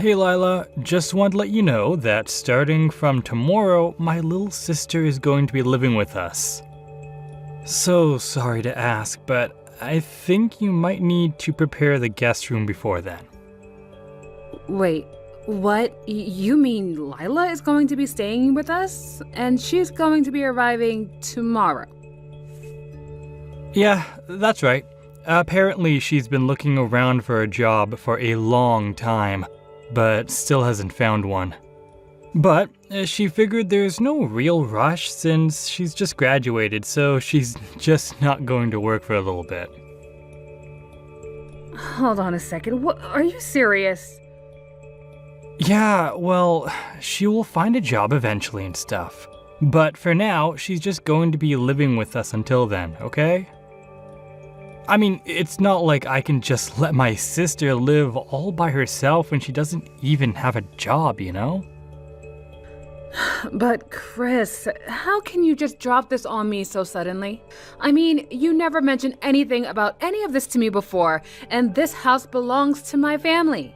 Hey Lila, just want to let you know that starting from tomorrow, my little sister is going to be living with us. So sorry to ask, but I think you might need to prepare the guest room before then. Wait, what? You mean Lila is going to be staying with us? And she's going to be arriving tomorrow? Yeah, that's right. Apparently she's been looking around for a job for a long time, but still hasn't found one. But she figured there's no real rush since she's just graduated, so she's just not going to work for a little bit. Hold on a second, what? Are you serious? Yeah, well, she will find a job eventually and stuff. But for now, she's just going to be living with us until then, okay? I mean, it's not like I can just let my sister live all by herself when she doesn't even have a job, you know? But Chris, how can you just drop this on me so suddenly? I mean, you never mentioned anything about any of this to me before, and this house belongs to my family.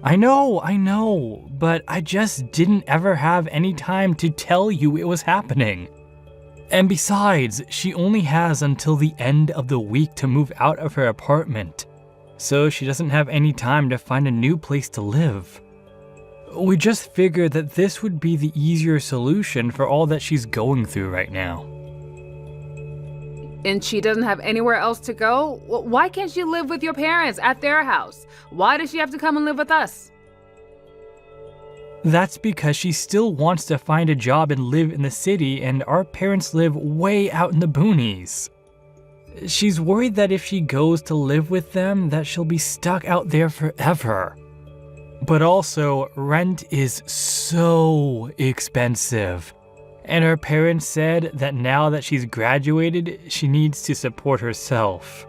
I know, but I just didn't ever have any time to tell you it was happening. And besides, she only has until the end of the week to move out of her apartment, so she doesn't have any time to find a new place to live. We just figured that this would be the easier solution for all that she's going through right now. And she doesn't have anywhere else to go? Why can't she live with your parents at their house? Why does she have to come and live with us? That's because she still wants to find a job and live in the city, and our parents live way out in the boonies. She's worried that if she goes to live with them, that she'll be stuck out there forever. But also, rent is so expensive. And her parents said that now that she's graduated, she needs to support herself.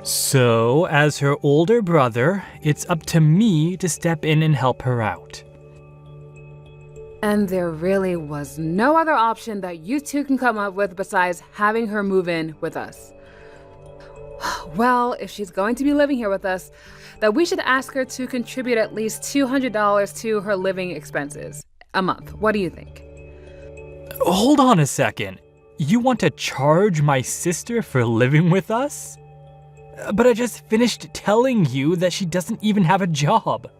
So, as her older brother, it's up to me to step in and help her out. And there really was no other option that you two can come up with besides having her move in with us. Well, if she's going to be living here with us, then we should ask her to contribute at least $200 to her living expenses a month. What do you think? Hold on a second. You want to charge my sister for living with us? But I just finished telling you that she doesn't even have a job.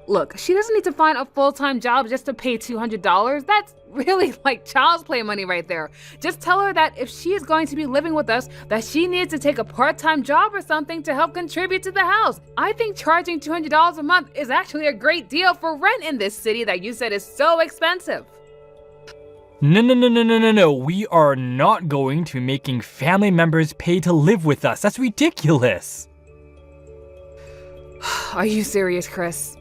Look, she doesn't need to find a full-time job just to pay $200. That's really like child's play money right there. Just tell her that if she is going to be living with us, that she needs to take a part-time job or something to help contribute to the house. I think charging $200 a month is actually a great deal for rent in this city that you said is so expensive. No. We are not going to be making family members pay to live with us. That's ridiculous. Are you serious, Chris?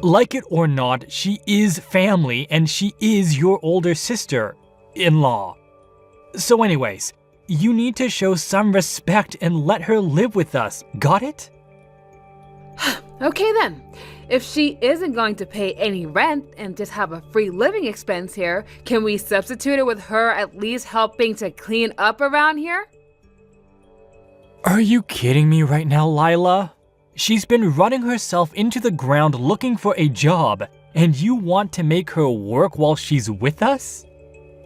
Like it or not, she is family and she is your older sister-in-law. So anyways, you need to show some respect and let her live with us. Got it? Okay then. If she isn't going to pay any rent and just have a free living expense here, can we substitute it with her at least helping to clean up around here? Are you kidding me right now, Lila? She's been running herself into the ground looking for a job, and you want to make her work while she's with us?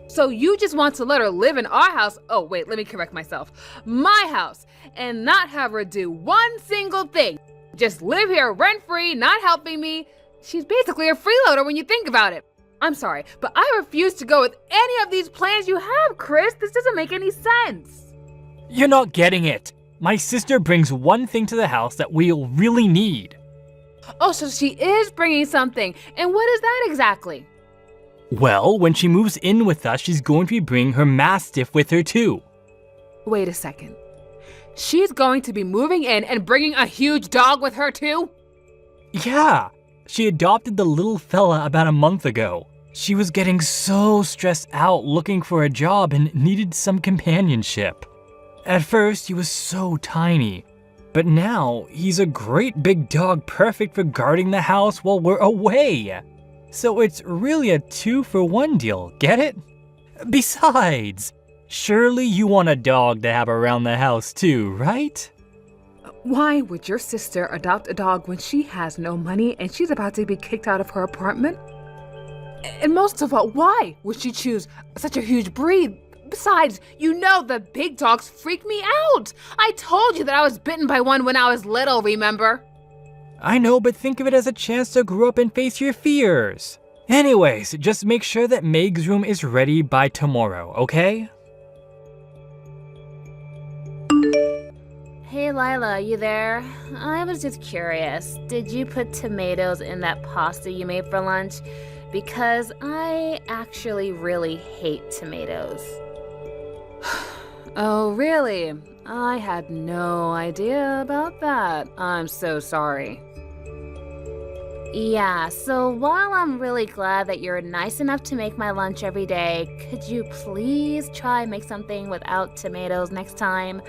So you just want to let her live in our house, oh wait, let me correct myself, my house, and not have her do one single thing. Just live here rent-free, not helping me. She's basically a freeloader when you think about it. I'm sorry, but I refuse to go with any of these plans you have, Chris. This doesn't make any sense. You're not getting it. My sister brings one thing to the house that we'll really need. Oh, so she is bringing something. And what is that exactly? Well, when she moves in with us, she's going to be bringing her Mastiff with her too. Wait a second. She's going to be moving in and bringing a huge dog with her too? Yeah, she adopted the little fella about a month ago. She was getting so stressed out looking for a job and needed some companionship. At first, he was so tiny, but now he's a great big dog perfect for guarding the house while we're away. So it's really a 2-for-1 deal, get it? Besides, surely you want a dog to have around the house too, right? Why would your sister adopt a dog when she has no money and she's about to be kicked out of her apartment? And most of all, why would she choose such a huge breed? Besides, you know the big dogs freak me out. I told you that I was bitten by one when I was little, remember? I know, but think of it as a chance to grow up and face your fears. Anyways, just make sure that Meg's room is ready by tomorrow, okay? Hey Lila, you there? I was just curious. Did you put tomatoes in that pasta you made for lunch? Because I actually really hate tomatoes. Oh, really? I had no idea about that. I'm so sorry. Yeah, so while I'm really glad that you're nice enough to make my lunch every day, could you please try make something without tomatoes next time?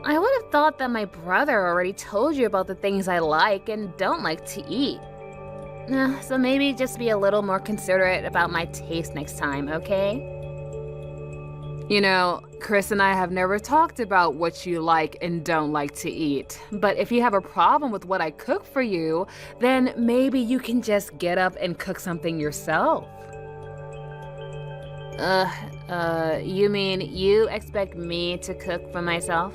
I would have thought that my brother already told you about the things I like and don't like to eat. So maybe just be a little more considerate about my taste next time, okay? You know, Chris and I have never talked about what you like and don't like to eat. But if you have a problem with what I cook for you, then maybe you can just get up and cook something yourself. You mean you expect me to cook for myself?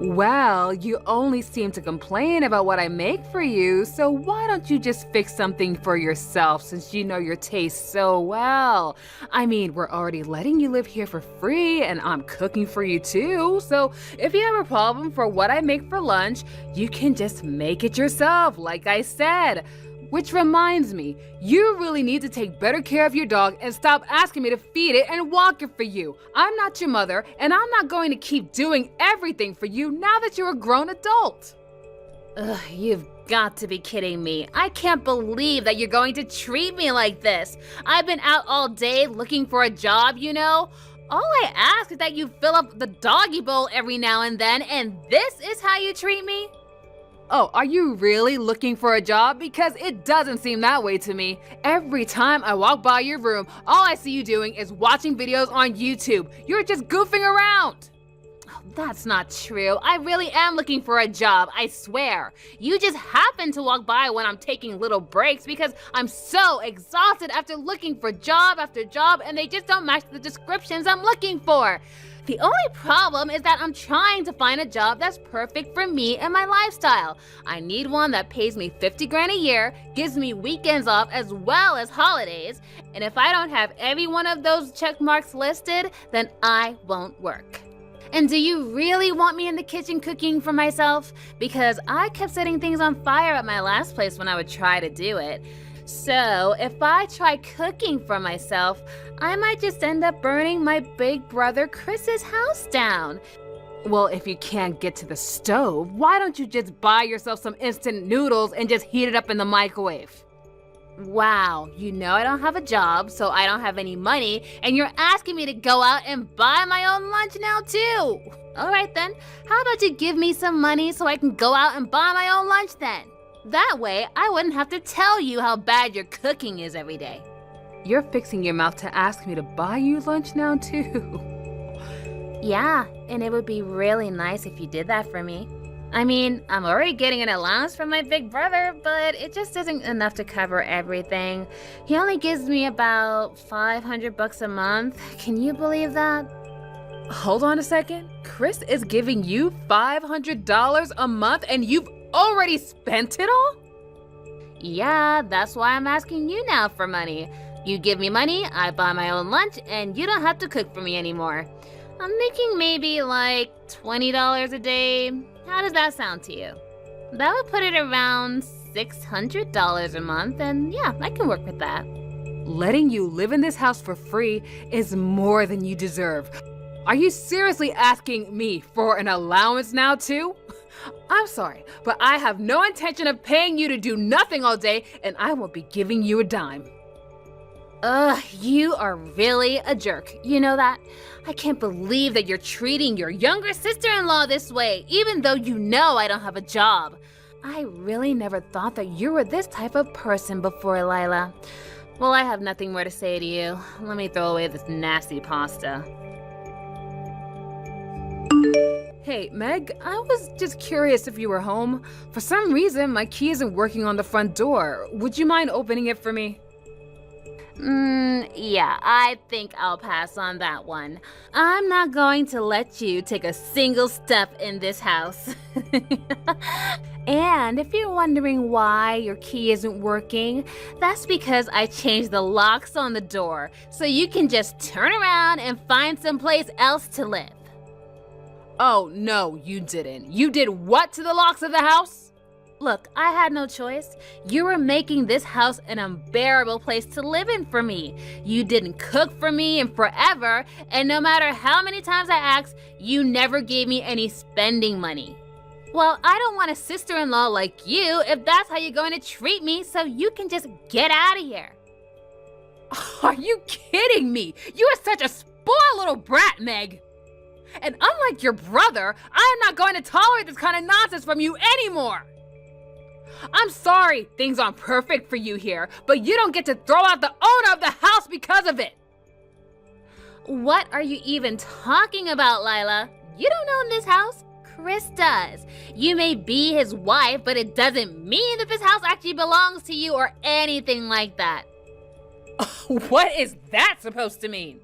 Well, you only seem to complain about what I make for you, so why don't you just fix something for yourself since you know your taste so well? I mean, we're already letting you live here for free, and I'm cooking for you too, so if you have a problem for what I make for lunch, you can just make it yourself, like I said. Which reminds me, you really need to take better care of your dog and stop asking me to feed it and walk it for you. I'm not your mother, and I'm not going to keep doing everything for you now that you're a grown adult. Ugh, you've got to be kidding me. I can't believe that you're going to treat me like this. I've been out all day looking for a job, you know? All I ask is that you fill up the doggy bowl every now and then, and this is how you treat me? Oh, are you really looking for a job? Because it doesn't seem that way to me. Every time I walk by your room, all I see you doing is watching videos on YouTube. You're just goofing around. Oh, that's not true. I really am looking for a job, I swear. You just happen to walk by when I'm taking little breaks because I'm so exhausted after looking for job after job and they just don't match the descriptions I'm looking for. The only problem is that I'm trying to find a job that's perfect for me and my lifestyle. I need one that pays me 50 grand a year, gives me weekends off as well as holidays, and if I don't have every one of those check marks listed, then I won't work. And do you really want me in the kitchen cooking for myself? Because I kept setting things on fire at my last place when I would try to do it. So if I try cooking for myself, I might just end up burning my big brother Chris's house down. Well, if you can't get to the stove, why don't you just buy yourself some instant noodles and just heat it up in the microwave? Wow, you know I don't have a job, so I don't have any money, and you're asking me to go out and buy my own lunch now too. All right then, how about you give me some money so I can go out and buy my own lunch then? That way, I wouldn't have to tell you how bad your cooking is every day. You're fixing your mouth to ask me to buy you lunch now too. Yeah, and it would be really nice if you did that for me. I mean, I'm already getting an allowance from my big brother, but it just isn't enough to cover everything. He only gives me about $500 a month. Can you believe that? Hold on a second. Chris is giving you $500 a month and you've already spent it all? Yeah, that's why I'm asking you now for money. You give me money, I buy my own lunch, and you don't have to cook for me anymore. I'm thinking maybe like $20 a day. How does that sound to you? That would put it around $600 a month, and yeah, I can work with that. Letting you live in this house for free is more than you deserve. Are you seriously asking me for an allowance now too? I'm sorry, but I have no intention of paying you to do nothing all day, and I won't be giving you a dime. Ugh, you are really a jerk. You know that? I can't believe that you're treating your younger sister-in-law this way, even though you know I don't have a job. I really never thought that you were this type of person before, Lila. Well, I have nothing more to say to you. Let me throw away this nasty pasta. Hey, Meg, I was just curious if you were home. For some reason, my key isn't working on the front door. Would you mind opening it for me? Yeah, I think I'll pass on that one. I'm not going to let you take a single step in this house. And if you're wondering why your key isn't working, that's because I changed the locks on the door, so you can just turn around and find someplace else to live. Oh, no, you didn't. You did what to the locks of the house? Look, I had no choice. You were making this house an unbearable place to live in for me. You didn't cook for me in forever, and no matter how many times I asked, you never gave me any spending money. Well, I don't want a sister-in-law like you if that's how you're going to treat me, so you can just get out of here. Are you kidding me? You are such a spoiled little brat, Meg. And unlike your brother, I am not going to tolerate this kind of nonsense from you anymore. I'm sorry things aren't perfect for you here, but you don't get to throw out the owner of the house because of it. What are you even talking about, Lila? You don't own this house. Chris does. You may be his wife, but it doesn't mean that this house actually belongs to you or anything like that. What is that supposed to mean?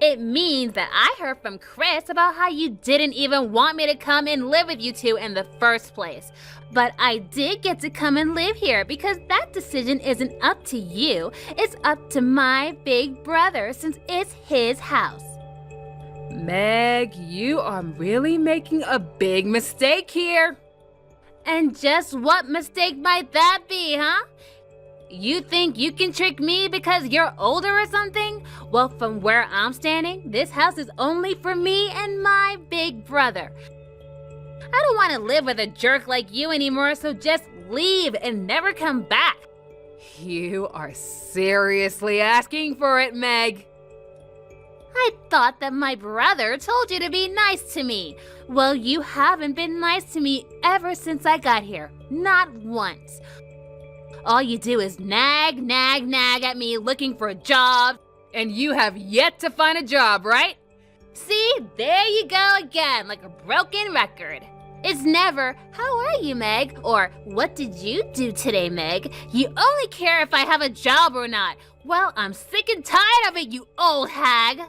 It means that I heard from Chris about how you didn't even want me to come and live with you two in the first place. But I did get to come and live here because that decision isn't up to you. It's up to my big brother since it's his house. Meg, you are really making a big mistake here. And just what mistake might that be, huh? You think you can trick me because you're older or something? Well, from where I'm standing, this house is only for me and my big brother. I don't want to live with a jerk like you anymore, so just leave and never come back. You are seriously asking for it, Meg. I thought that my brother told you to be nice to me. Well, you haven't been nice to me ever since I got here. Not once. All you do is nag at me looking for a job. And you have yet to find a job, right? See, there you go again, like a broken record. It's never, how are you, Meg? Or, what did you do today, Meg? You only care if I have a job or not. Well, I'm sick and tired of it, you old hag.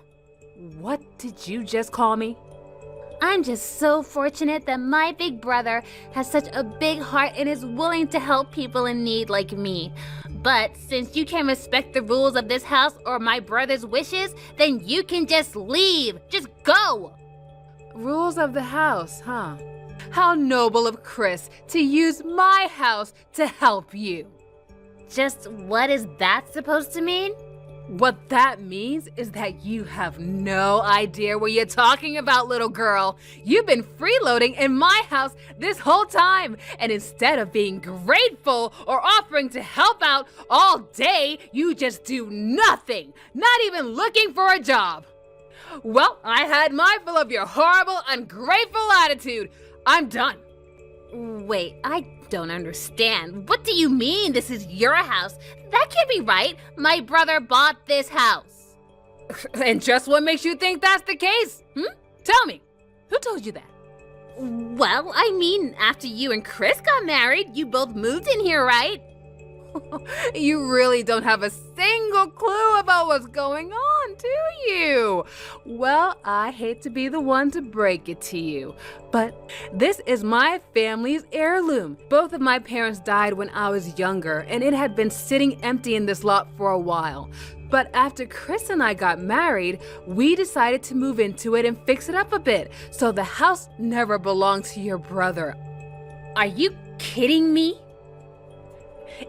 What did you just call me? I'm just so fortunate that my big brother has such a big heart and is willing to help people in need like me. But since you can't respect the rules of this house or my brother's wishes, then you can just leave. Just go. Rules of the house, huh? How noble of Chris to use my house to help you. Just what is that supposed to mean? What that means is that you have no idea what you're talking about, little girl. You've been freeloading in my house this whole time, and instead of being grateful or offering to help out all day, you just do nothing, not even looking for a job. Well, I had my fill of your horrible, ungrateful attitude. I'm done. Wait, I don't understand. What do you mean this is your house? That can't be right. My brother bought this house. And just what makes you think that's the case? Tell me, who told you that? Well, I mean, after you and Chris got married, you both moved in here, right? You really don't have a single clue about what's going on, do you? Well, I hate to be the one to break it to you, but this is my family's heirloom. Both of my parents died when I was younger, and it had been sitting empty in this lot for a while. But after Chris and I got married, we decided to move into it and fix it up a bit, so the house never belonged to your brother. Are you kidding me?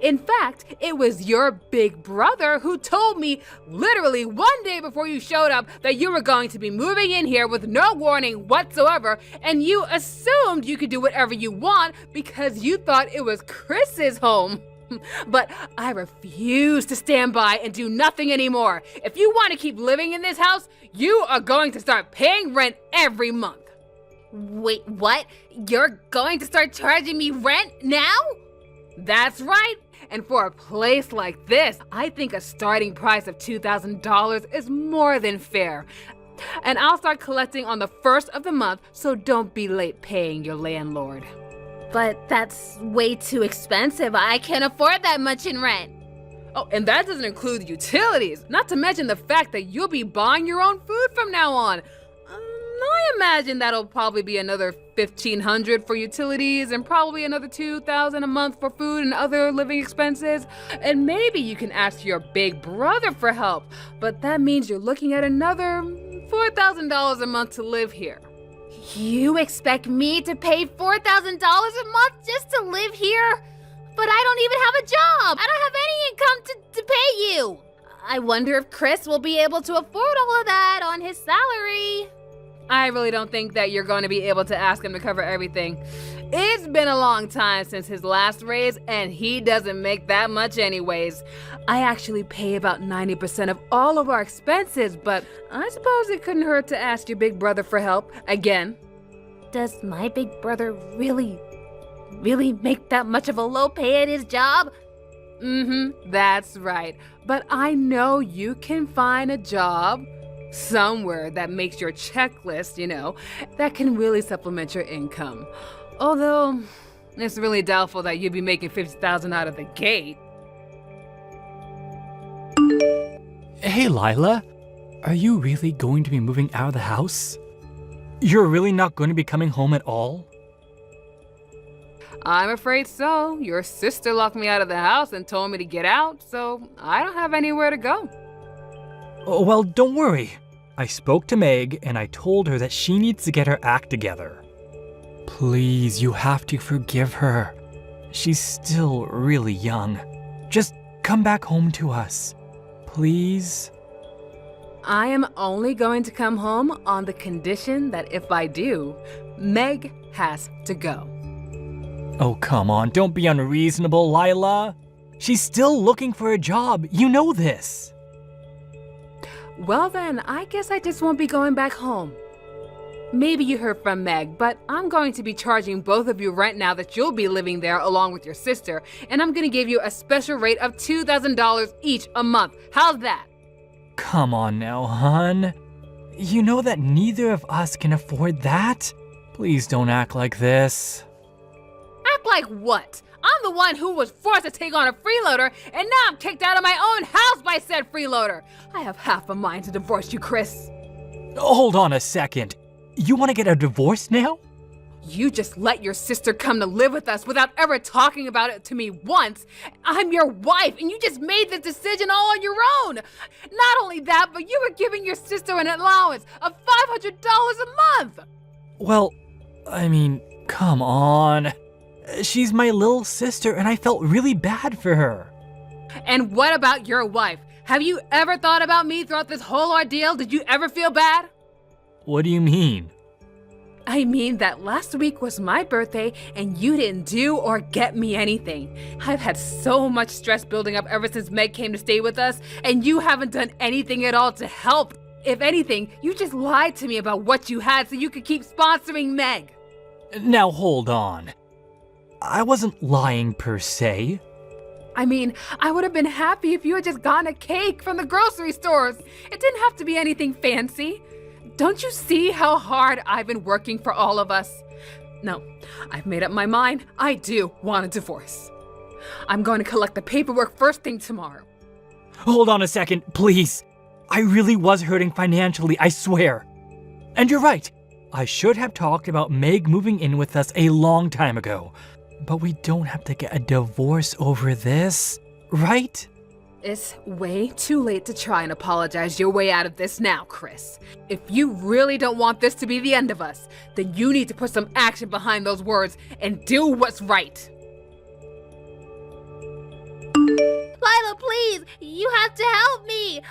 In fact, it was your big brother who told me literally one day before you showed up that you were going to be moving in here with no warning whatsoever, and you assumed you could do whatever you want because you thought it was Chris's home. But I refuse to stand by and do nothing anymore. If you want to keep living in this house, you are going to start paying rent every month. Wait, what? You're going to start charging me rent now? That's right. And for a place like this, I think a starting price of $2,000 is more than fair. And I'll start collecting on the 1st of the month, so don't be late paying your landlord. But that's way too expensive. I can't afford that much in rent. Oh, and that doesn't include utilities, not to mention the fact that you'll be buying your own food from now on. I imagine that'll probably be another $1,500 for utilities and probably another $2,000 a month for food and other living expenses. And maybe you can ask your big brother for help, but that means you're looking at another $4,000 a month to live here. You expect me to pay $4,000 a month just to live here? But I don't even have a job. I don't have any income to pay you. I wonder if Chris will be able to afford all of that on his salary. I really don't think that you're going to be able to ask him to cover everything. It's been a long time since his last raise, and he doesn't make that much anyways. I actually pay about 90% of all of our expenses, but I suppose it couldn't hurt to ask your big brother for help again. Does my big brother really make that much of a low pay at his job? That's right. But I know you can find a job somewhere that makes your checklist, that can really supplement your income. Although, it's really doubtful that you'd be making $50,000 out of the gate. Hey, Lila, are you really going to be moving out of the house? You're really not going to be coming home at all? I'm afraid so. Your sister locked me out of the house and told me to get out, so I don't have anywhere to go. Oh, well, don't worry. I spoke to Meg and I told her that she needs to get her act together. Please, you have to forgive her. She's still really young. Just come back home to us. Please? I am only going to come home on the condition that if I do, Meg has to go. Oh, come on, don't be unreasonable, Lila. She's still looking for a job. You know this. Well then, I guess I just won't be going back home. Maybe you heard from Meg, but I'm going to be charging both of you rent now that you'll be living there along with your sister, and I'm going to give you a special rate of $2,000 each a month. How's that? Come on now, hon. You know that neither of us can afford that. Please don't act like this. Act like what? I'm the one who was forced to take on a freeloader, and now I'm kicked out of my own house by said freeloader. I have half a mind to divorce you, Chris. Hold on a second. You want to get a divorce now? You just let your sister come to live with us without ever talking about it to me once. I'm your wife, and you just made this decision all on your own. Not only that, but you were giving your sister an allowance of $500 a month. Well, I mean, come on. She's my little sister, and I felt really bad for her. And what about your wife? Have you ever thought about me throughout this whole ordeal? Did you ever feel bad? What do you mean? I mean that last week was my birthday and you didn't do or get me anything. I've had so much stress building up ever since Meg came to stay with us, and you haven't done anything at all to help. If anything, you just lied to me about what you had so you could keep sponsoring Meg. Now hold on. I wasn't lying per se. I mean, I would have been happy if you had just gotten a cake from the grocery stores. It didn't have to be anything fancy. Don't you see how hard I've been working for all of us? No, I've made up my mind. I do want a divorce. I'm going to collect the paperwork first thing tomorrow. Hold on a second, please. I really was hurting financially, I swear. And you're right. I should have talked about Meg moving in with us a long time ago. But we don't have to get a divorce over this, right? It's way too late to try and apologize your way out of this now, Chris. If you really don't want this to be the end of us, then you need to put some action behind those words and do what's right. Lila, please, you have to help me.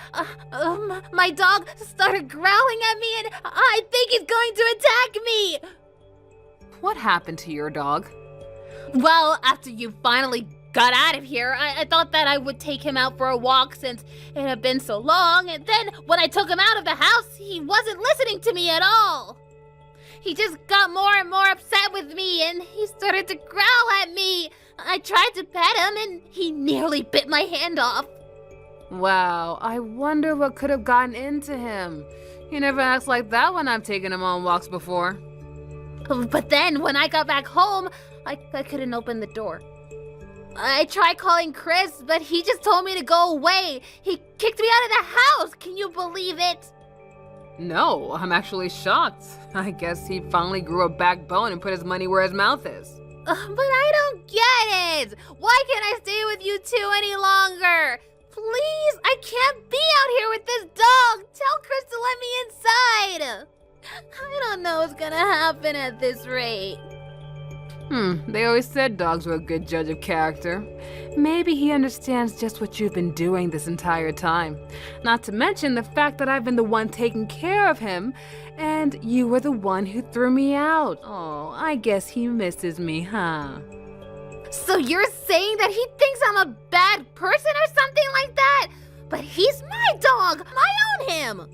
My dog started growling at me and I think he's going to attack me. What happened to your dog? Well, after you finally got out of here, I thought that I would take him out for a walk since it had been so long, and then when I took him out of the house, he wasn't listening to me at all. He just got more and more upset with me, and he started to growl at me. I tried to pet him, and he nearly bit my hand off. Wow, I wonder what could have gotten into him. He never acts like that when I've taken him on walks before. But then when I got back home, I couldn't open the door. I tried calling Chris, but he just told me to go away. He kicked me out of the house. Can you believe it? No, I'm actually shocked. I guess he finally grew a backbone and put his money where his mouth is. But I don't get it. Why can't I stay with you two any longer? Please, I can't be out here with this dog. Tell Chris to let me inside. I don't know what's gonna happen at this rate. They always said dogs were a good judge of character. Maybe he understands just what you've been doing this entire time. Not to mention the fact that I've been the one taking care of him, and you were the one who threw me out. Oh, I guess he misses me, huh? So you're saying that he thinks I'm a bad person or something like that? But he's my dog. I own him.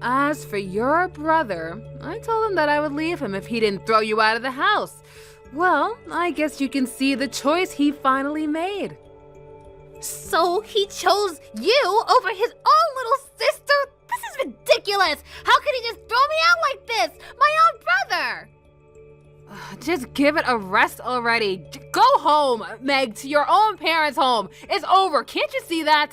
As for your brother, I told him that I would leave him if he didn't throw you out of the house. Well, I guess you can see the choice he finally made. So he chose you over his own little sister? This is ridiculous. How could he just throw me out like this? My own brother. Just give it a rest already. Go home, Meg, to your own parents' home. It's over. Can't you see that?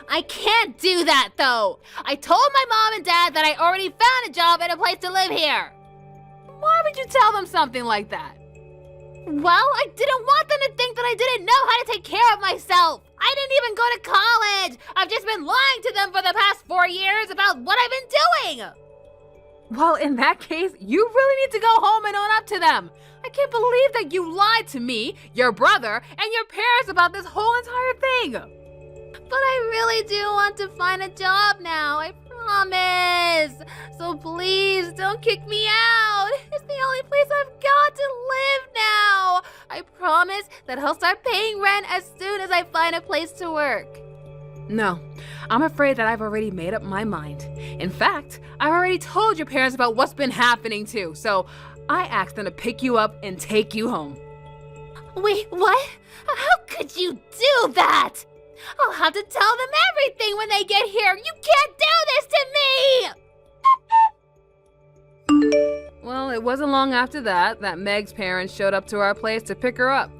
I can't do that, though. I told my mom and dad that I already found a job and a place to live here. Why would you tell them something like that? Well, I didn't want them to think that I didn't know how to take care of myself. I didn't even go to college. I've just been lying to them for the past 4 years about what I've been doing. Well, in that case, you really need to go home and own up to them. I can't believe that you lied to me, your brother, and your parents about this whole entire thing. But I really do want to find a job now, I promise. So please don't kick me out. It's the only place I've got to live now. I promise that I'll start paying rent as soon as I find a place to work. No, I'm afraid that I've already made up my mind. In fact, I've already told your parents about what's been happening too, so I asked them to pick you up and take you home. Wait, what? How could you do that? I'll have to tell them everything when they get here. You can't do this to me! Well, it wasn't long after that Meg's parents showed up to our place to pick her up.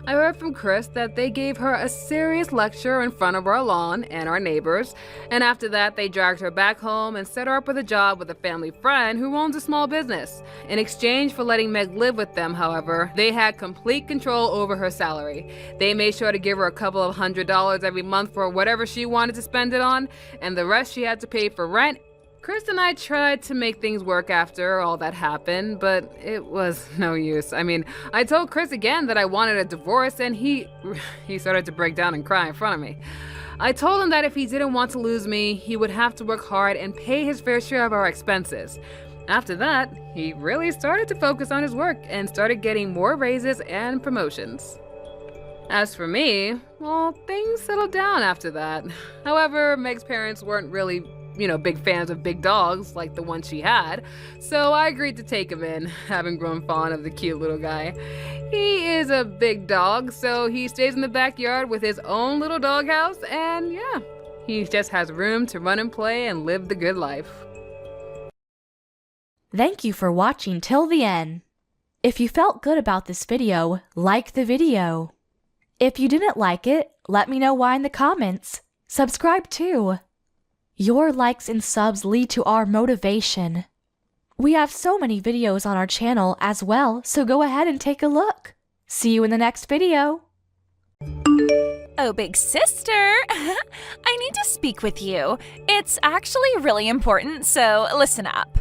I heard from Chris that they gave her a serious lecture in front of our lawn and our neighbors, and after that they dragged her back home and set her up with a job with a family friend who owns a small business. In exchange for letting Meg live with them, however, they had complete control over her salary. They made sure to give her a couple of $100 every month for whatever she wanted to spend it on, and the rest she had to pay for rent. Chris and I tried to make things work after all that happened, but it was no use. I mean, I told Chris again that I wanted a divorce, and he started to break down and cry in front of me. I told him that if he didn't want to lose me, he would have to work hard and pay his fair share of our expenses. After that, he really started to focus on his work and started getting more raises and promotions. As for me, well, things settled down after that. However, Meg's parents weren't really big fans of big dogs like the one she had, so I agreed to take him in, having grown fond of the cute little guy. He is a big dog, so he stays in the backyard with his own little doghouse, and yeah, he just has room to run and play and live the good life. Thank you for watching till the end. If you felt good about this video, like the video. If you didn't like it, let me know why in the comments. Subscribe too. Your likes and subs lead to our motivation. We have so many videos on our channel as well, so go ahead and take a look. See you in the next video. Oh, big sister, I need to speak with you. It's actually really important, so listen up.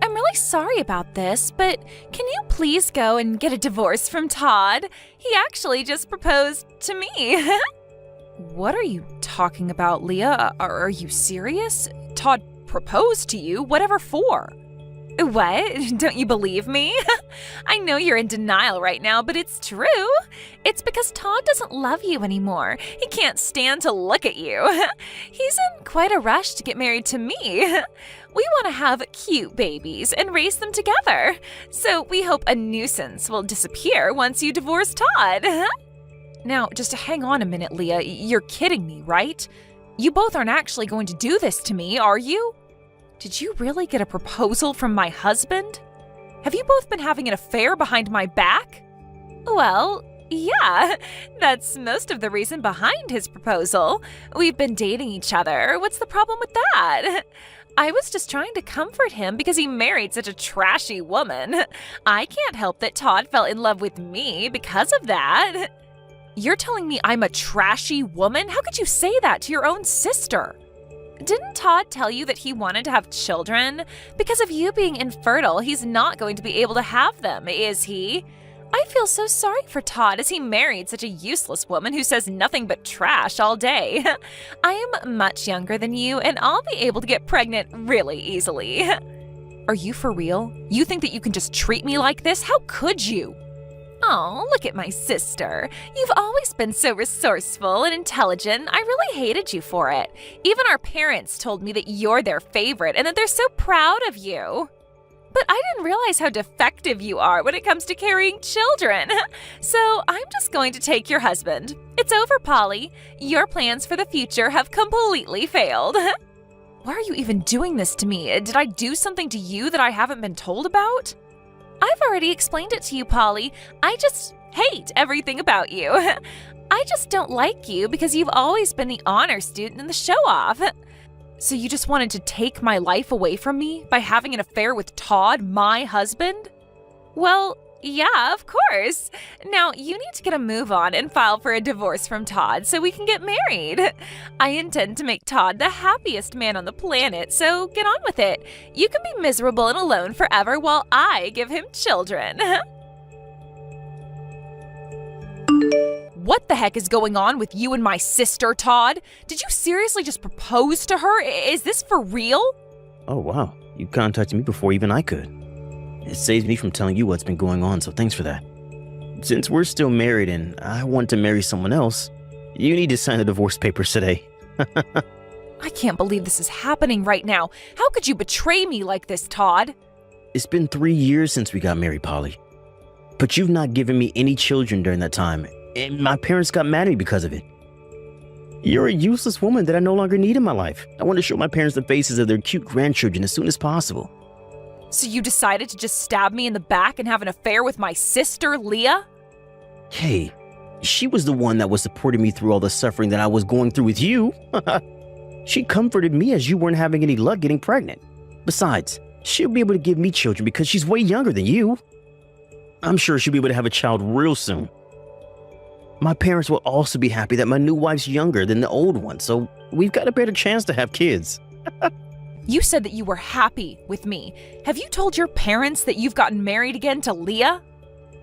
I'm really sorry about this, but can you please go and get a divorce from Todd? He actually just proposed to me. What are you talking about, Leah? Are you serious? Todd proposed to you? Whatever for? What? Don't you believe me? I know you're in denial right now, but it's true. It's because Todd doesn't love you anymore. He can't stand to look at you. He's in quite a rush to get married to me. We want to have cute babies and raise them together. So we hope a nuisance will disappear once you divorce Todd. Now, just hang on a minute, Leah. You're kidding me, right? You both aren't actually going to do this to me, are you? Did you really get a proposal from my husband? Have you both been having an affair behind my back? Well, yeah, that's most of the reason behind his proposal. We've been dating each other. What's the problem with that? I was just trying to comfort him because he married such a trashy woman. I can't help that Todd fell in love with me because of that. You're telling me I'm a trashy woman? How could you say that to your own sister? Didn't Todd tell you that he wanted to have children? Because of you being infertile, he's not going to be able to have them, is he? I feel so sorry for Todd as he married such a useless woman who says nothing but trash all day. I am much younger than you, and I'll be able to get pregnant really easily. Are you for real? You think that you can just treat me like this? How could you? Oh, look at my sister. You've always been so resourceful and intelligent. I really hated you for it. Even our parents told me that you're their favorite and that they're so proud of you. But I didn't realize how defective you are when it comes to carrying children. So I'm just going to take your husband. It's over, Polly. Your plans for the future have completely failed. Why are you even doing this to me? Did I do something to you that I haven't been told about? I've already explained it to you, Polly. I just hate everything about you. I just don't like you because you've always been the honor student and the show-off. So you just wanted to take my life away from me by having an affair with Todd, my husband? Well, yeah, of course. Now, you need to get a move on and file for a divorce from Todd so we can get married. I intend to make Todd the happiest man on the planet, so get on with it. You can be miserable and alone forever while I give him children. What the heck is going on with you and my sister, Todd? Did you seriously just propose to her? Is this for real? Oh, wow. You contacted me before even I could. It saves me from telling you what's been going on, so thanks for that. Since we're still married and I want to marry someone else, you need to sign the divorce papers today. I can't believe this is happening right now. How could you betray me like this, Todd? It's been 3 years since we got married, Polly. But you've not given me any children during that time, and my parents got mad at me because of it. You're a useless woman that I no longer need in my life. I want to show my parents the faces of their cute grandchildren as soon as possible. So you decided to just stab me in the back and have an affair with my sister, Leah? Hey, she was the one that was supporting me through all the suffering that I was going through with you. She comforted me as you weren't having any luck getting pregnant. Besides, she'll be able to give me children because she's way younger than you. I'm sure she'll be able to have a child real soon. My parents will also be happy that my new wife's younger than the old one, so we've got a better chance to have kids. You said that you were happy with me. Have you told your parents that you've gotten married again to Leah?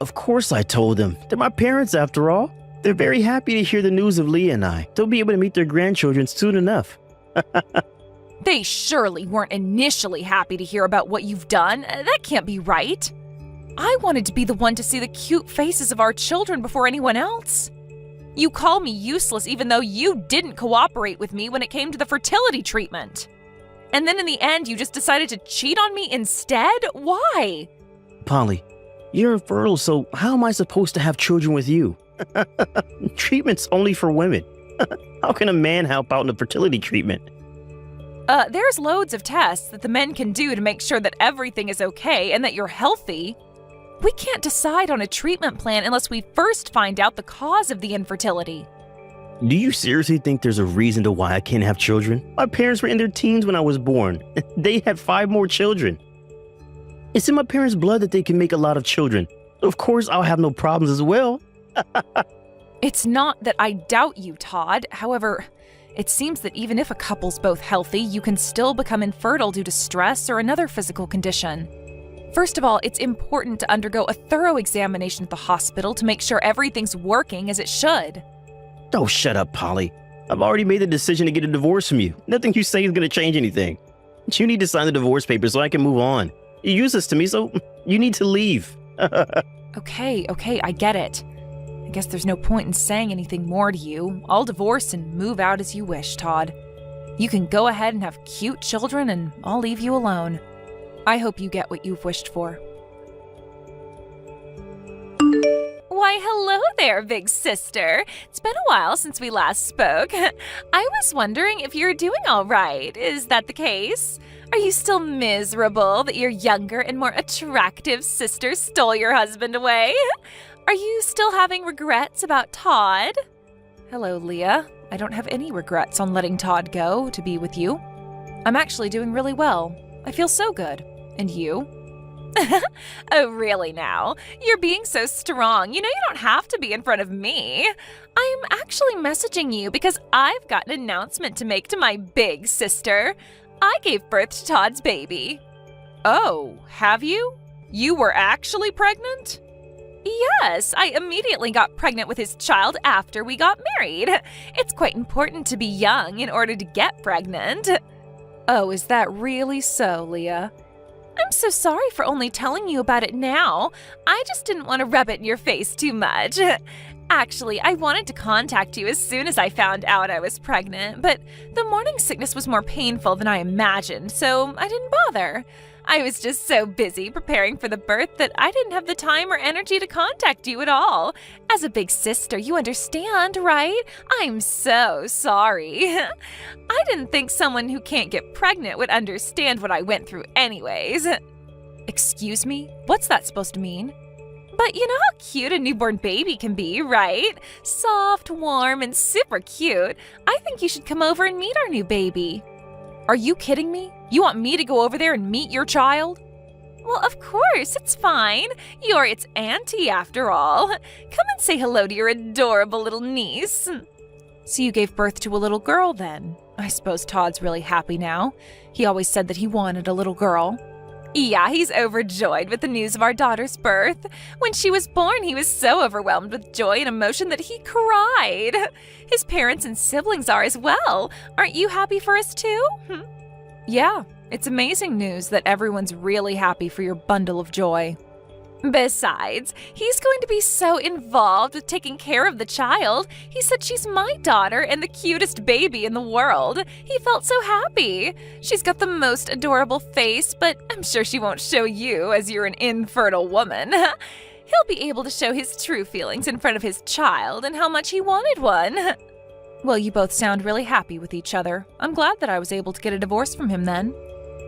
Of course I told them. They're my parents after all. They're very happy to hear the news of Leah and I. They'll be able to meet their grandchildren soon enough. They surely weren't initially happy to hear about what you've done. That can't be right. I wanted to be the one to see the cute faces of our children before anyone else. You call me useless even though you didn't cooperate with me when it came to the fertility treatment. And then in the end, you just decided to cheat on me instead? Why? Polly, you're infertile, so how am I supposed to have children with you? Treatment's only for women. How can a man help out in a fertility treatment? There's loads of tests that the men can do to make sure that everything is okay and that you're healthy. We can't decide on a treatment plan unless we first find out the cause of the infertility. Do you seriously think there's a reason to why I can't have children? My parents were in their teens when I was born. They had 5 more children. It's in my parents' blood that they can make a lot of children. Of course, I'll have no problems as well. It's not that I doubt you, Todd. However, it seems that even if a couple's both healthy, you can still become infertile due to stress or another physical condition. First of all, it's important to undergo a thorough examination at the hospital to make sure everything's working as it should. Oh, shut up, Polly. I've already made the decision to get a divorce from you. Nothing you say is going to change anything. You need to sign the divorce papers so I can move on. You're useless to me, so you need to leave. Okay, I get it. I guess there's no point in saying anything more to you. I'll divorce and move out as you wish, Todd. You can go ahead and have cute children and I'll leave you alone. I hope you get what you've wished for. Why, hello there, big sister. It's been a while since we last spoke. I was wondering if you're doing all right. Is that the case? Are you still miserable that your younger and more attractive sister stole your husband away? Are you still having regrets about Todd? Hello, Leah. I don't have any regrets on letting Todd go to be with you. I'm actually doing really well. I feel so good. And you? Oh, really now? You're being so strong. You know you don't have to be in front of me. I'm actually messaging you because I've got an announcement to make to my big sister. I gave birth to Todd's baby. Oh, have you? You were actually pregnant? Yes, I immediately got pregnant with his child after we got married. It's quite important to be young in order to get pregnant. Oh, is that really so, Leah? I'm so sorry for only telling you about it now. I just didn't want to rub it in your face too much. Actually, I wanted to contact you as soon as I found out I was pregnant, but the morning sickness was more painful than I imagined, so I didn't bother. I was just so busy preparing for the birth that I didn't have the time or energy to contact you at all. As a big sister, you understand, right? I'm so sorry. I didn't think someone who can't get pregnant would understand what I went through anyways. Excuse me? What's that supposed to mean? But you know how cute a newborn baby can be, right? Soft, warm, and super cute. I think you should come over and meet our new baby. Are you kidding me? You want me to go over there and meet your child? Well, of course, it's fine. You're its auntie after all. Come and say hello to your adorable little niece. So you gave birth to a little girl then? I suppose Todd's really happy now. He always said that he wanted a little girl. Yeah, he's overjoyed with the news of our daughter's birth. When she was born, he was so overwhelmed with joy and emotion that he cried. His parents and siblings are as well. Aren't you happy for us too? Yeah, it's amazing news that everyone's really happy for your bundle of joy. Besides, he's going to be so involved with taking care of the child. He said she's my daughter and the cutest baby in the world. He felt so happy. She's got the most adorable face, but I'm sure she won't show you as you're an infertile woman. He'll be able to show his true feelings in front of his child and how much he wanted one. Well, you both sound really happy with each other. I'm glad that I was able to get a divorce from him then.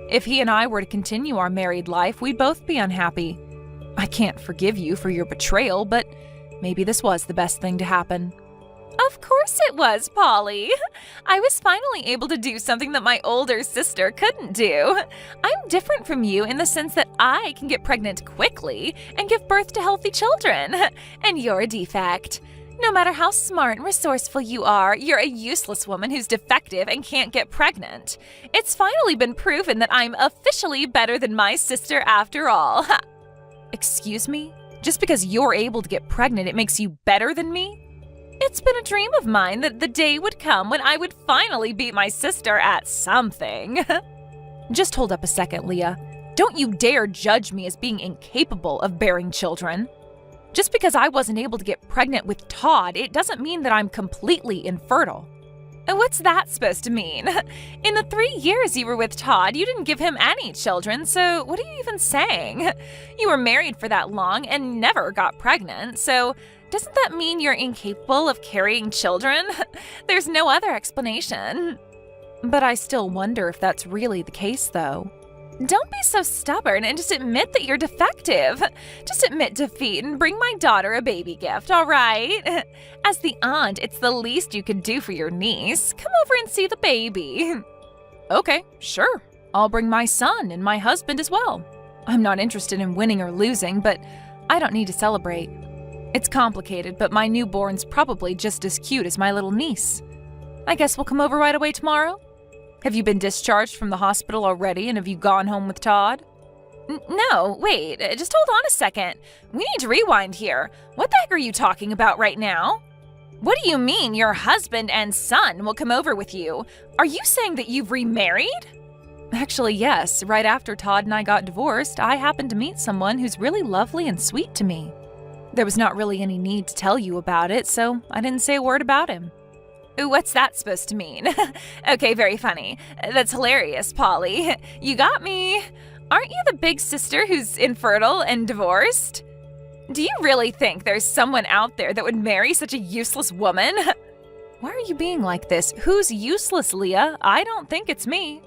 If he and I were to continue our married life, we'd both be unhappy. I can't forgive you for your betrayal, but maybe this was the best thing to happen. Of course it was, Polly. I was finally able to do something that my older sister couldn't do. I'm different from you in the sense that I can get pregnant quickly and give birth to healthy children, and you're a defect. No matter how smart and resourceful you are, you're a useless woman who's defective and can't get pregnant. It's finally been proven that I'm officially better than my sister after all. Excuse me? Just because you're able to get pregnant, it makes you better than me? It's been a dream of mine that the day would come when I would finally beat my sister at something. Just hold up a second, Leah. Don't you dare judge me as being incapable of bearing children. Just because I wasn't able to get pregnant with Todd, it doesn't mean that I'm completely infertile. And what's that supposed to mean? In the 3 years you were with Todd, you didn't give him any children, so what are you even saying? You were married for that long and never got pregnant, so doesn't that mean you're incapable of carrying children? There's no other explanation. But I still wonder if that's really the case, though. Don't be so stubborn and just admit that you're defective. Just admit defeat and bring my daughter a baby gift, all right? As the aunt, it's the least you could do for your niece. Come over and see the baby. Okay, sure. I'll bring my son and my husband as well. I'm not interested in winning or losing, but I don't need to celebrate. It's complicated, but my newborn's probably just as cute as my little niece. I guess we'll come over right away tomorrow? Have you been discharged from the hospital already, and have you gone home with Todd? No, wait, just hold on a second. We need to rewind here. What the heck are you talking about right now? What do you mean your husband and son will come over with you? Are you saying that you've remarried? Actually, yes. Right after Todd and I got divorced, I happened to meet someone who's really lovely and sweet to me. There was not really any need to tell you about it, so I didn't say a word about him. What's that supposed to mean? Okay, very funny. That's hilarious, Polly. You got me. Aren't you the big sister who's infertile and divorced? Do you really think there's someone out there that would marry such a useless woman? Why are you being like this? Who's useless, Leah? I don't think it's me.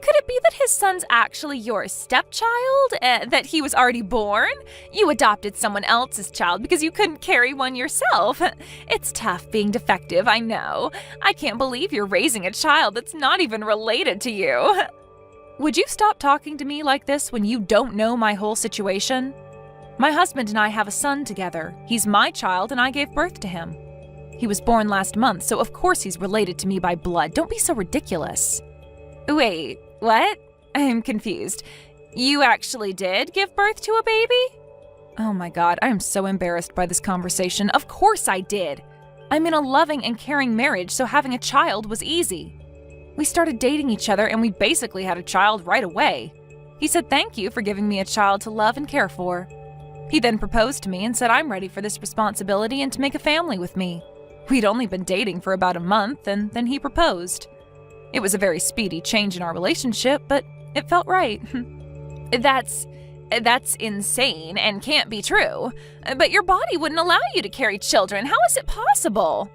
Could it be that his son's actually your stepchild? That he was already born? You adopted someone else's child because you couldn't carry one yourself. It's tough being defective, I know. I can't believe you're raising a child that's not even related to you. Would you stop talking to me like this when you don't know my whole situation? My husband and I have a son together. He's my child and I gave birth to him. He was born last month, so of course he's related to me by blood. Don't be so ridiculous. Wait, what? I'm confused. You actually did give birth to a baby? Oh my god, I am so embarrassed by this conversation. Of course I did. I'm in a loving and caring marriage, so having a child was easy. We started dating each other and we basically had a child right away. He said thank you for giving me a child to love and care for. He then proposed to me and said I'm ready for this responsibility and to make a family with me. We'd only been dating for about a month and then he proposed. It was a very speedy change in our relationship, but it felt right. That's insane and can't be true. But your body wouldn't allow you to carry children. How is it possible?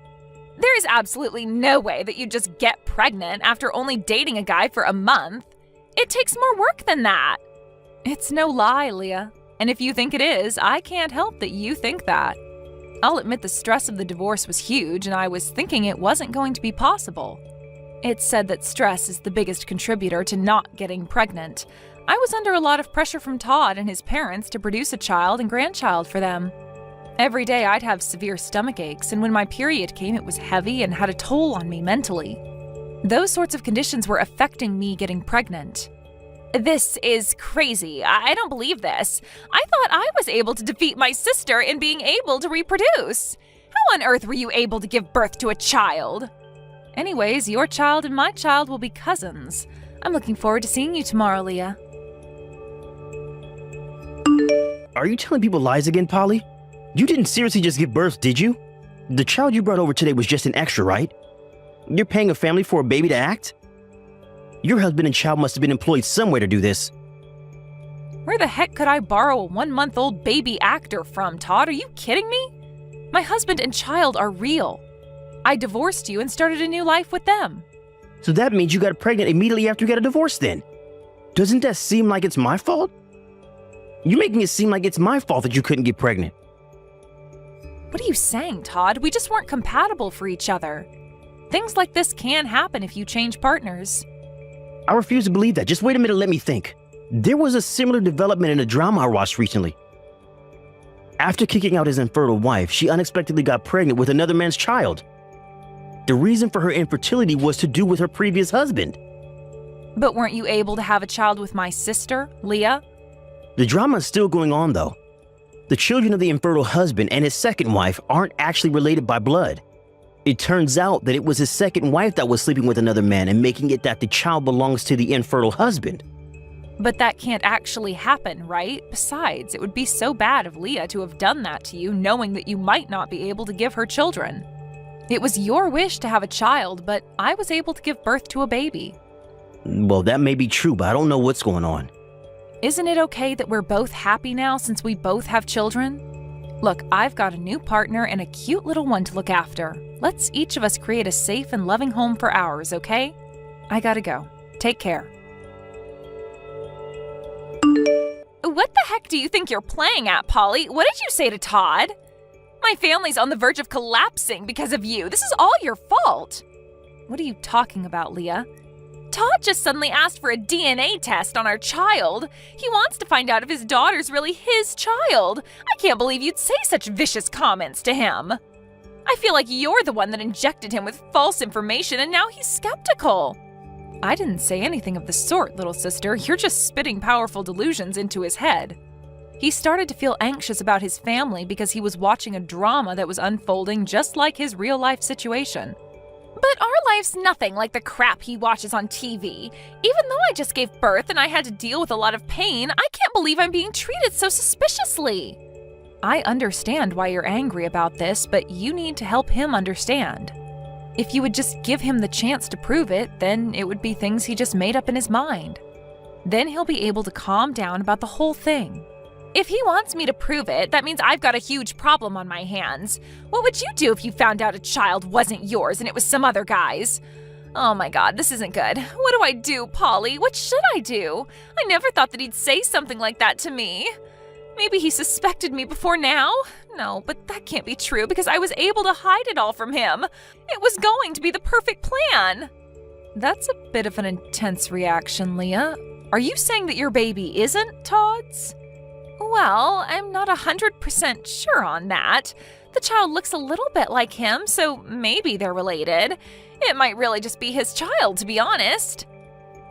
There is absolutely no way that you just get pregnant after only dating a guy for a month. It takes more work than that. It's no lie, Leah. And if you think it is, I can't help that you think that. I'll admit the stress of the divorce was huge and I was thinking it wasn't going to be possible. It's said that stress is the biggest contributor to not getting pregnant. I was under a lot of pressure from Todd and his parents to produce a child and grandchild for them. Every day I'd have severe stomach aches, and when my period came it was heavy and had a toll on me mentally. Those sorts of conditions were affecting me getting pregnant. This is crazy. I don't believe this. I thought I was able to defeat my sister in being able to reproduce. How on earth were you able to give birth to a child? Anyways, your child and my child will be cousins. I'm looking forward to seeing you tomorrow, Leah. Are you telling people lies again, Polly? You didn't seriously just give birth, did you? The child you brought over today was just an extra, right? You're paying a family for a baby to act? Your husband and child must have been employed somewhere to do this. Where the heck could I borrow a 1-month-old baby actor from, Todd? Are you kidding me? My husband and child are real. I divorced you and started a new life with them. So that means you got pregnant immediately after you got a divorce then. Doesn't that seem like it's my fault? You're making it seem like it's my fault that you couldn't get pregnant. What are you saying, Todd? We just weren't compatible for each other. Things like this can happen if you change partners. I refuse to believe that. Just wait a minute, let me think. There was a similar development in a drama I watched recently. After kicking out his infertile wife, she unexpectedly got pregnant with another man's child. The reason for her infertility was to do with her previous husband. But weren't you able to have a child with my sister, Leah? The drama is still going on, though. The children of the infertile husband and his second wife aren't actually related by blood. It turns out that it was his second wife that was sleeping with another man and making it that the child belongs to the infertile husband. But that can't actually happen, right? Besides, it would be so bad of Leah to have done that to you, knowing that you might not be able to give her children. It was your wish to have a child, but I was able to give birth to a baby. Well, that may be true, but I don't know what's going on. Isn't it okay that we're both happy now since we both have children? Look, I've got a new partner and a cute little one to look after. Let's each of us create a safe and loving home for ours, okay? I gotta go. Take care. What the heck do you think you're playing at, Polly? What did you say to Todd? My family's on the verge of collapsing because of you. This is all your fault. What are you talking about, Leah? Todd just suddenly asked for a DNA test on our child. He wants to find out if his daughter's really his child. I can't believe you'd say such vicious comments to him. I feel like you're the one that injected him with false information and now he's skeptical. I didn't say anything of the sort, little sister. You're just spitting powerful delusions into his head. He started to feel anxious about his family because he was watching a drama that was unfolding just like his real-life situation. But our life's nothing like the crap he watches on TV. Even though I just gave birth and I had to deal with a lot of pain, I can't believe I'm being treated so suspiciously. I understand why you're angry about this, but you need to help him understand. If you would just give him the chance to prove it, then it would be things he just made up in his mind. Then he'll be able to calm down about the whole thing. If he wants me to prove it, that means I've got a huge problem on my hands. What would you do if you found out a child wasn't yours and it was some other guy's? Oh my God, this isn't good. What do I do, Polly? What should I do? I never thought that he'd say something like that to me. Maybe he suspected me before now? No, but that can't be true because I was able to hide it all from him. It was going to be the perfect plan. That's a bit of an intense reaction, Leah. Are you saying that your baby isn't Todd's? Well, I'm not 100% sure on that. The child looks a little bit like him, so maybe they're related. It might really just be his child, to be honest.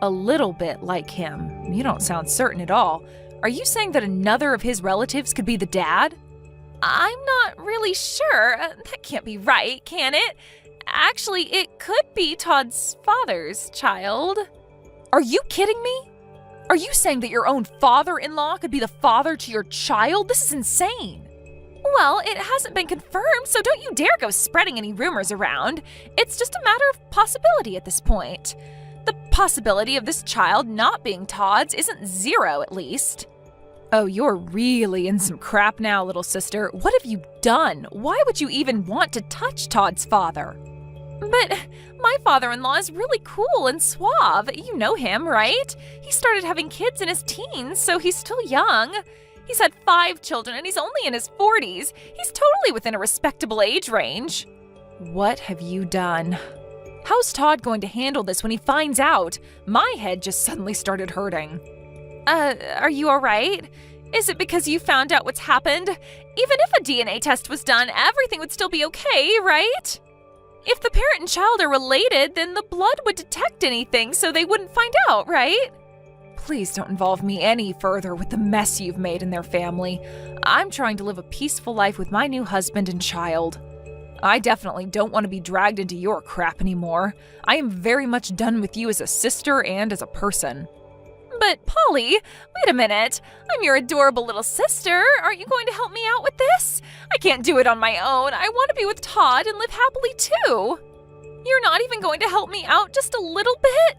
A little bit like him? You don't sound certain at all. Are you saying that another of his relatives could be the dad? I'm not really sure. That can't be right, can it? Actually, it could be Todd's father's child. Are you kidding me? Are you saying that your own father-in-law could be the father to your child? This is insane. Well, it hasn't been confirmed, so don't you dare go spreading any rumors around. It's just a matter of possibility at this point. The possibility of this child not being Todd's isn't zero, at least. Oh, you're really in some crap now, little sister. What have you done? Why would you even want to touch Todd's father? But my father-in-law is really cool and suave. You know him, right? He started having kids in his teens, so he's still young. He's had 5 children and he's only in his 40s. He's totally within a respectable age range. What have you done? How's Todd going to handle this when he finds out? My head just suddenly started hurting. Are you all right? Is it because you found out what's happened? Even if a DNA test was done, everything would still be okay, right? If the parent and child are related, then the blood would detect anything so they wouldn't find out, right? Please don't involve me any further with the mess you've made in their family. I'm trying to live a peaceful life with my new husband and child. I definitely don't want to be dragged into your crap anymore. I am very much done with you as a sister and as a person. But, Polly, wait a minute. I'm your adorable little sister. Aren't you going to help me out with this? I can't do it on my own. I want to be with Todd and live happily too. You're not even going to help me out just a little bit?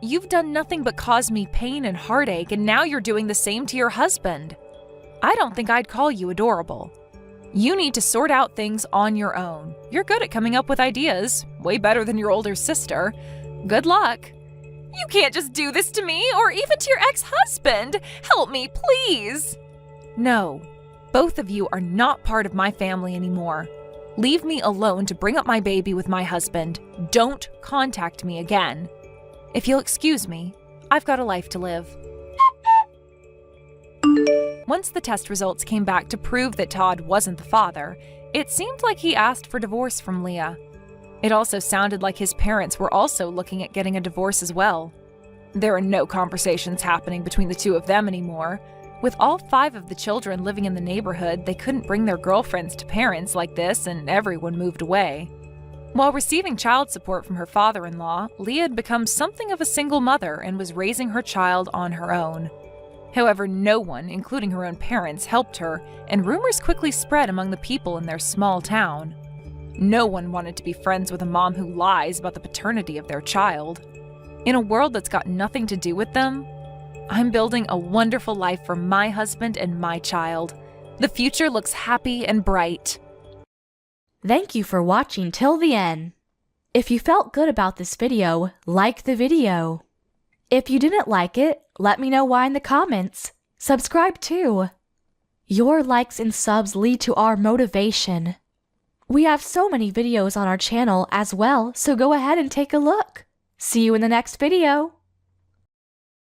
You've done nothing but cause me pain and heartache, and now you're doing the same to your husband. I don't think I'd call you adorable. You need to sort out things on your own. You're good at coming up with ideas, way better than your older sister. Good luck. You can't just do this to me, or even to your ex-husband. Help me, please. No, both of you are not part of my family anymore. Leave me alone to bring up my baby with my husband. Don't contact me again. If you'll excuse me, I've got a life to live. Once the test results came back to prove that Todd wasn't the father, it seemed like he asked for divorce from Leah. It also sounded like his parents were also looking at getting a divorce as well. There are no conversations happening between the two of them anymore. With all 5 of the children living in the neighborhood, they couldn't bring their girlfriends to parents like this, and everyone moved away. While receiving child support from her father-in-law, Leah had become something of a single mother and was raising her child on her own. However, no one, including her own parents, helped her, and rumors quickly spread among the people in their small town. No one wanted to be friends with a mom who lies about the paternity of their child. In a world that's got nothing to do with them, I'm building a wonderful life for my husband and my child. The future looks happy and bright. Thank you for watching till the end. If you felt good about this video, like the video. If you didn't like it, let me know why in the comments. Subscribe too. Your likes and subs lead to our motivation. We have so many videos on our channel as well, so go ahead and take a look. See you in the next video.